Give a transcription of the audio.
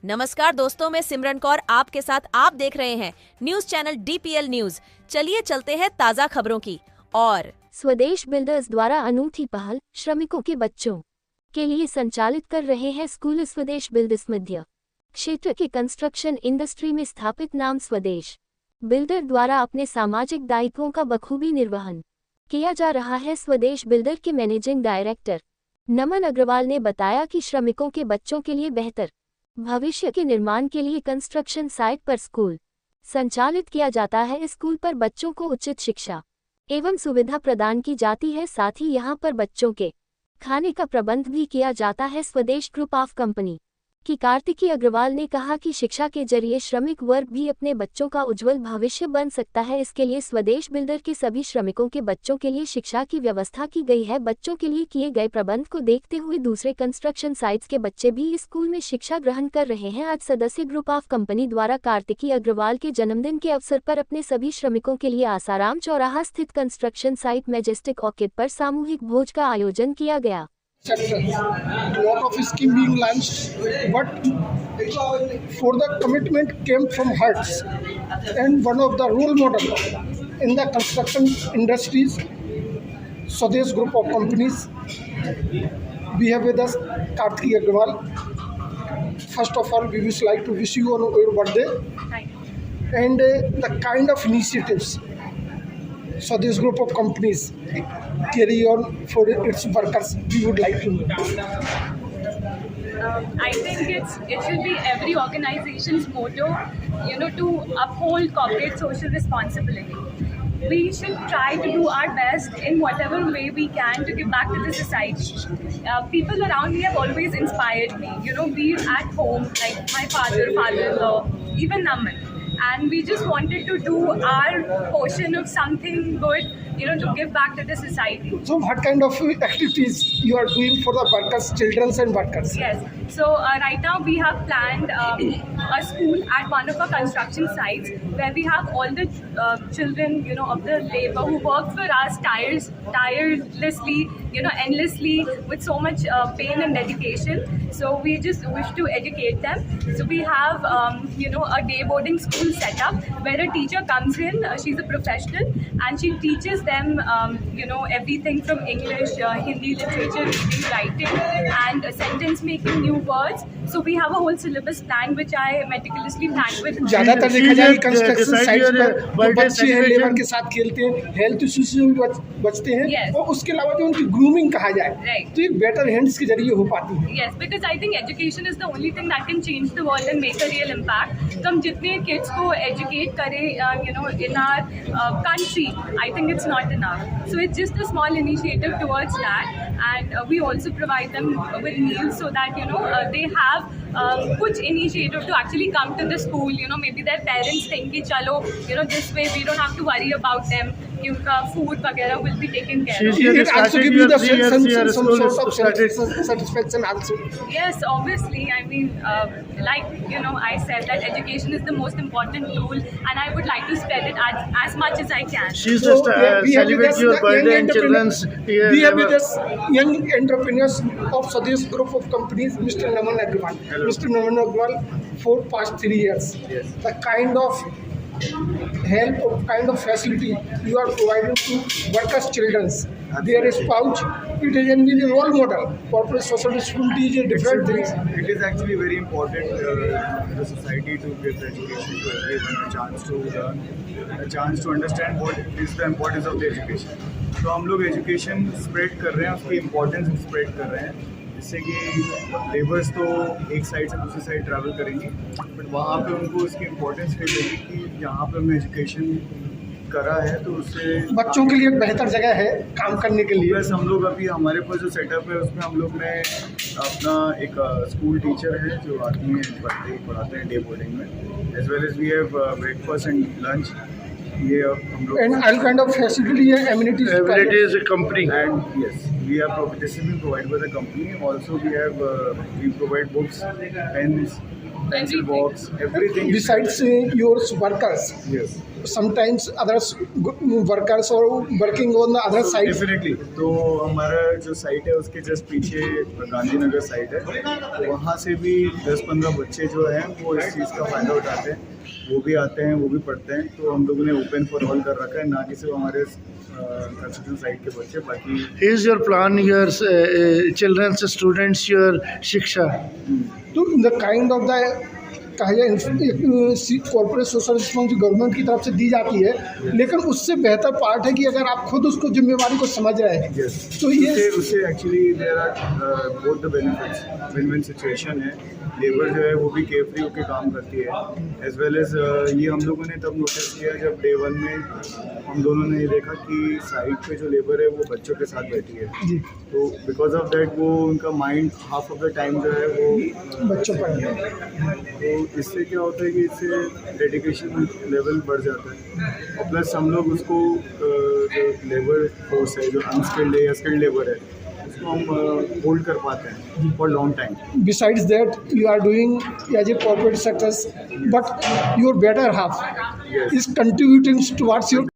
नमस्कार दोस्तों, मैं सिमरन कौर आपके साथ। आप देख रहे हैं न्यूज चैनल DPL न्यूज। चलिए चलते हैं ताजा खबरों की। और स्वदेश बिल्डर्स द्वारा अनूठी पहल श्रमिकों के बच्चों के लिए संचालित कर रहे हैं स्कूल। स्वदेश बिल्डर्स मध्य क्षेत्र के कंस्ट्रक्शन इंडस्ट्री में स्थापित नाम स्वदेश बिल्डर द्वारा अपने सामाजिक दायित्वों का बखूबी निर्वहन किया जा रहा है। स्वदेश बिल्डर के मैनेजिंग डायरेक्टर नमन अग्रवाल ने बताया कि श्रमिकों के बच्चों के लिए बेहतर भविष्य के निर्माण के लिए कंस्ट्रक्शन साइट पर स्कूल संचालित किया जाता है। स्कूल पर बच्चों को उचित शिक्षा एवं सुविधा प्रदान की जाती है। साथ ही यहां पर बच्चों के खाने का प्रबंध भी किया जाता है। स्वदेश ग्रुप ऑफ कंपनी की कार्तिकी अग्रवाल ने कहा कि शिक्षा के जरिए श्रमिक वर्ग भी अपने बच्चों का उज्जवल भविष्य बन सकता है। इसके लिए स्वदेश बिल्डर के सभी श्रमिकों के बच्चों के लिए शिक्षा की व्यवस्था की गई है। बच्चों के लिए किए गए प्रबंध को देखते हुए दूसरे कंस्ट्रक्शन साइट्स के बच्चे भी इस स्कूल में शिक्षा ग्रहण कर रहे हैं। आज सदस्य ग्रुप ऑफ कंपनी द्वारा कार्तिकी अग्रवाल के जन्मदिन के अवसर पर अपने सभी श्रमिकों के लिए आसाराम चौराहा स्थित कंस्ट्रक्शन साइट मैजेस्टिक ऑर्किड पर सामूहिक भोज का आयोजन किया गया। Lot of scheme being launched, but for the commitment came from hearts, and one of the role model in the construction industries, Swadesh Group of Companies. We have with us Karthik Agrawal. First of all, we wish like to wish you on your birthday, and the kind of initiatives Swadesh Group of Companies carry on for its workers, we would like to know. I think it should be every organization's motto, to uphold corporate social responsibility. We should try to do our best in whatever way we can to give back to the society. People around me have always inspired me, be it at home, like my father-in-law, even Naman. And we just wanted to do our portion of something good, to give back to the society. So what kind of activities you are doing for the workers, children and workers? Yes. So right now we have planned a school at one of our construction sites where we have all the children, of the labor who work for us tirelessly, endlessly with so much pain and dedication. So we just wish to educate them. So we have, a day boarding school set up where a teacher comes in. She's a professional and she teaches them, everything from English, Hindi literature, reading, writing, and sentence making, new words. So we have a whole syllabus plan which I meticulously planned with. ज़्यादातर देखा जाए construction sites पर जो बच्चे हैं labour के साथ खेलते हैं, हेल्थ इश्यूज से भी बचते हैं, और उसके अलावा जो उनकी ग्रूमिंग कहा जाए, तो एक बेटर हैंड्स के जरिए हो पाती है। Yes, because I think education is the only thing that can change the world and make a real impact. तो हम जितने kids को educate करें, in our country, I think it's not enough. So it's just a small initiative towards that, and we also provide them with meals so that they have कुछ initiative to actually come to the school. Maybe their parents think कि चलो, this way we don't have to worry about them. उनका food वगैरह will be taken care of. It also gives you some sort of satisfaction also. Yes, obviously. I mean, I said that education is the most important tool, and I would like to spread it as much as I can. She's just celebrate your birthday and children's. We have with us young entrepreneurs of Swadesh Group of Companies, Mr. Naman Agrawal. Mr. Naman Agrawal, for past 3 years, the kind of help or kind of facility you are providing to workers' children, their spouse, it is a role model. Corporate social responsibility is a different thing. It is actually very important in the society to give education to everyone, a chance to learn, a chance to understand what is the importance of the education. तो हम लोग education spread कर रहे हैं, उसकी importance spread कर रहे हैं, जिससे कि लेबर्स तो एक साइड से दूसरी साइड ट्रैवल करेंगी, बट वहाँ पे उनको उसकी इम्पोर्टेंस फील होगी कि यहाँ पे हमने एजुकेशन करा है तो उससे बच्चों के लिए एक बेहतर जगह है काम करने के लिए। प्लस हम लोग अभी हमारे पास जो सेटअप है उसमें हम लोग ने अपना एक स्कूल टीचर है जो आती हैं पढ़ाते हैं डे बोर्डिंग में, as well as we have breakfast and lunch. ये हम लोग and all kind of facility and amenities is a company, and yes, we are this is being provided by the company. Also we have we provide books, pens, pencil box, everything. is Besides your workers, yes. sometimes others workers are working on the other side. Definitely तो हमारा जो site है उसके just पीछे Gandhinagar site है, तो वहाँ से भी 10-15 बच्चे जो हैं वो इस चीज़ का फ़ायदा उठाते हैं, वो भी आते हैं, वो भी पढ़ते हैं। तो हम लोगों ने ओपन फॉर ऑल कर रखा है, ना कि सिर्फ हमारे कंस्ट्रक्शन साइट के बच्चे, बाकी Is your plan your children's students your शिक्षा? तो द काइंड ऑफ द कहा जाए कॉर्पोरेट सोशल रिस्पॉन्सिबिलिटी गवर्नमेंट की तरफ से दी जाती है, लेकिन उससे बेहतर पार्ट है कि अगर आप खुद उसको जिम्मेवारी को समझ रहे हैं तो ये उससे actually there are both the benefits, win win situation है। लेबर जो है वो भी केयर फ्री होकर काम करती है, एज वेल एज ये हम लोगों ने तब नोटिस किया जब डे 1 में हम दोनों ने ये देखा कि साइट पे जो लेबर है वो बच्चों के साथ बैठी है, तो बिकॉज ऑफ दैट वो उनका mind half of the time जो है वो बच्चों पर तो इससे क्या होता है कि इससे डेडिकेशन लेवल बढ़ जाता है, और प्लस हम लोग उसको जो लेबर फोर्स है, जो अनस्किल्ड है या स्किल्ड लेबर है, उसको हम होल्ड कर पाते हैं for long time. Besides that you are doing as a corporate sectors, but your better half is contributing towards your